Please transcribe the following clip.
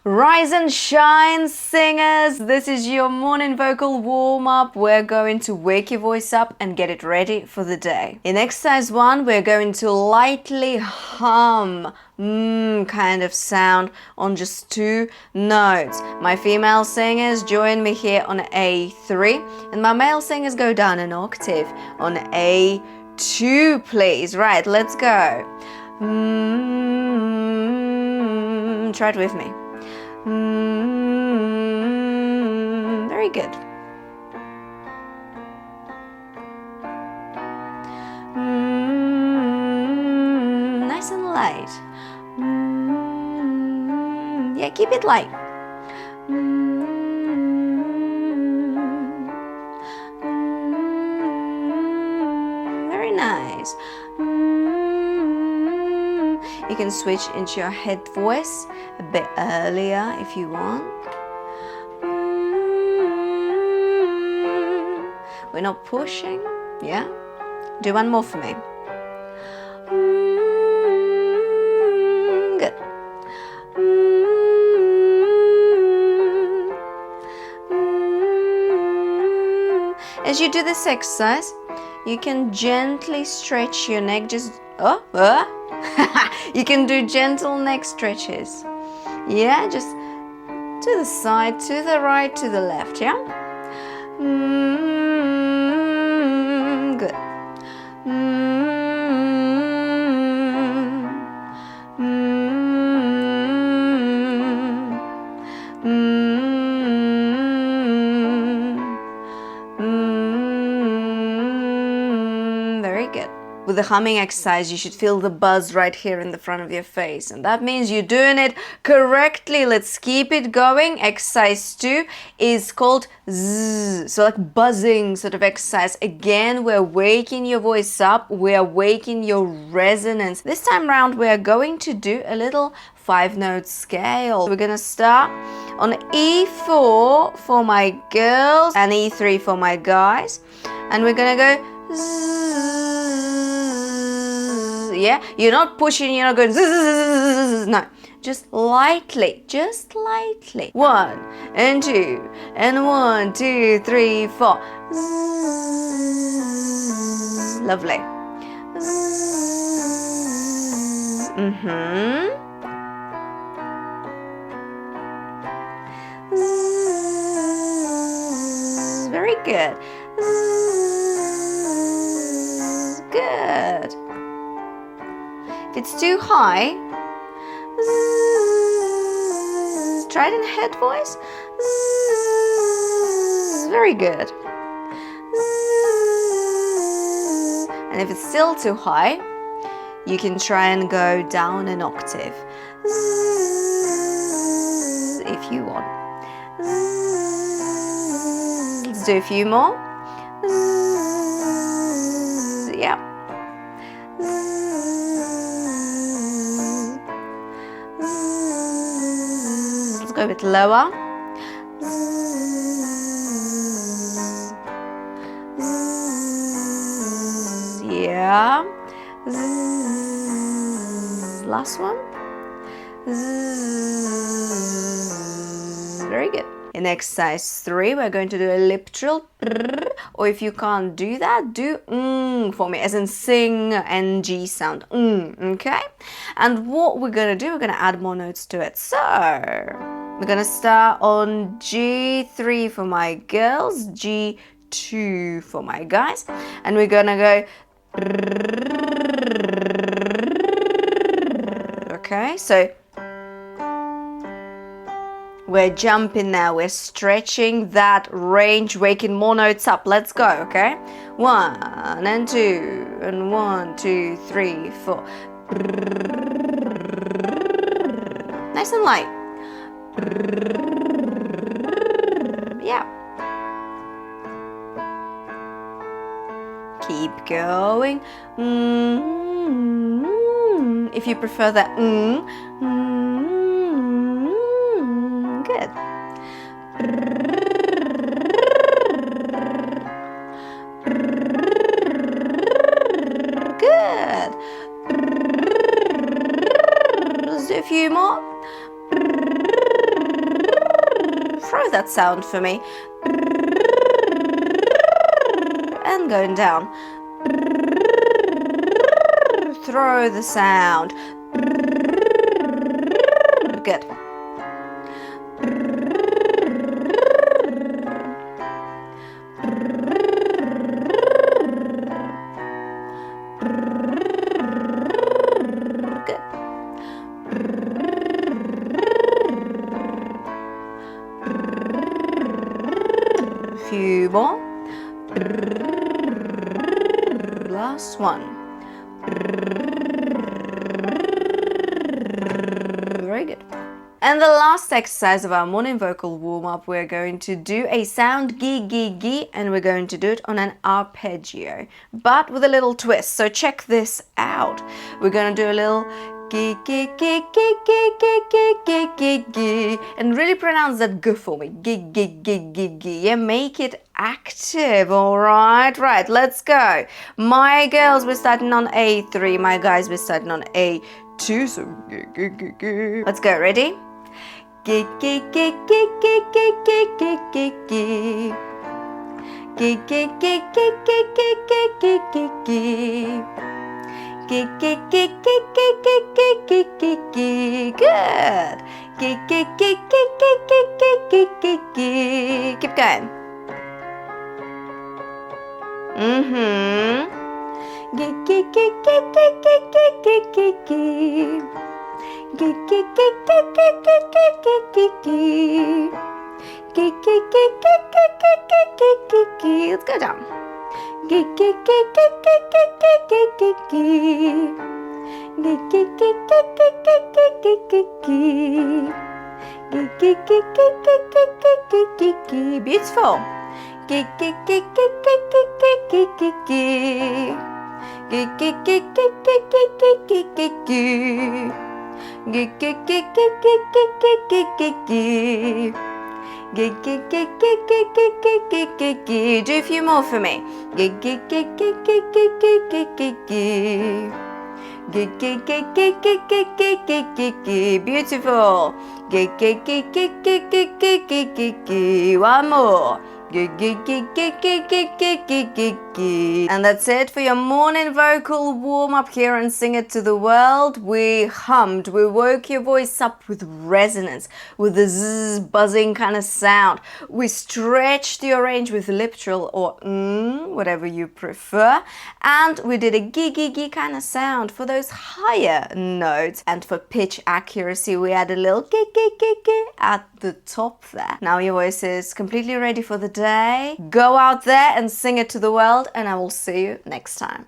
Rise and shine, singers! This is your morning vocal warm-up. We're going to wake your voice up and get it ready for the day. In exercise 1, we're going to lightly hum kind of sound on just 2 notes. My female singers join me here on A3, and my male singers go down an octave on A2, please. Right, let's go. Try it with me. Very good. Nice and light. Yeah, keep it light. Very nice. You can switch into your head voice a bit earlier if you want. We're not pushing, yeah? Do one more for me. Good. As you do this exercise, you can gently stretch your neck, just you can do gentle neck stretches. Yeah, just to the side, to the right, to the left, yeah? Good. Very good. With the humming exercise, you should feel the buzz right here in the front of your face, and that means you're doing it correctly. Let's keep it going. Exercise 2 is called Zzz, so like buzzing sort of exercise. Again, we're waking your voice up, we're waking your resonance. This time around, we're going to do a little 5-note scale. We're gonna start on E4 for my girls and E3 for my guys, and we're gonna go Zzz. Yeah, you're not pushing, you're not going Zzz. No, just lightly, just lightly. 1 and 2 and 1, 2, 3, 4. Zzz. Lovely. Zzz. Zzz. Very good. Zzz. Good. If it's too high, zzz, try it in head voice. Zzz, very good. Zzz, and if it's still too high, you can try and go down an octave. Zzz, if you want. Zzz, let's do a few more. Zzz, yeah. Go a bit lower. Zzz. Zzz. Yeah. Zzz. Last one. Zzz. Very good. In exercise 3, we're going to do a lip trill. Or if you can't do that, do for me, as in sing NG sound. Okay? And what we're going to do, we're going to add more notes to it. So we're going to start on G3 for my girls, G2 for my guys, and we're going to go. Okay, so we're jumping now, we're stretching that range, waking more notes up. Let's go, okay? 1 and 2 and 1, 2, 3, 4. Nice and light. Yeah. Keep going. If you prefer that, good. Good. Let's do a few more. that sound for me. And going down. Throw the sound. Good. Good. Few more. Last one. Very good. And the last exercise of our morning vocal warm-up, we're going to do a sound gi, gi, gi, and we're going to do it on an arpeggio, but with a little twist. So check this out. We're going to do a little gi, gi, gi, gi, gi, gi, gi, gi, gi, gi, and really pronounce that g for me. Gi, gi, gi, gi, gi. Yeah, make it active, all right? Right, let's go. My girls, we're starting on A3. My guys, we're starting on A2. So gi, gi, gi, gi. Let's go. Ready? Gi, gi, gi, gi, gi, gi, gi, gi, gi, gi. Gi, gi, gi, gi, gi, gi, gi, gi, gi, gi. Gi, gi, gi, gi, gi, gi, gi, gi, gi. Good. Gi, gi, gi, gi, gi, gi, gi, gi, gi. Keep going. Gi, gi, gi, gi, gi, gi, gi, gi, gi, gi. Gi, gi, gi, gi, gi, gi, gi, gi, gi. Gi, gi, gi, gi, gi, gi, gi, gi, gi. Let's go down. Gi, gi, gi, gi, gi, gi, gi, gi, gi. Gi, gi, gi, gi, gi, gi, gi, gi, gi. Gi, gi, gi, gi, gi, gi, gi, gi, gi. Beautiful. Gi, gi, gi, gi, gi, gi, gi, gi, gi. Gi, gi, gi, gi, gi, gi, gi, gi, gi. Gi, gi, gi, gi, gi, gi, gi, gi, gi. Gi, gi, gi, gi, gi, gi, gi, gi, gi. Do a few more for me. Gi, gi, gi, gi, gi, gi, gi, gi, gi. Gi, gi, gi, gi, gi, gi, gi, gi, gi. Beautiful. Gi, gi, gi, gi, gi, gi, gi, gi. One more. Gi, gi, gi, gi, gi, gi, gi. And that's it for your morning vocal warm-up here and Sing It to the World. We hummed, we woke your voice up with resonance, with the zzz buzzing kind of sound. We stretched your range with lip trill or whatever you prefer. And we did a gi, gi, gi kind of sound for those higher notes. And for pitch accuracy, we added a little gi, gi, gi, gi at the top there. Now your voice is completely ready for the day. Go out there and sing it to the world, and I will see you next time.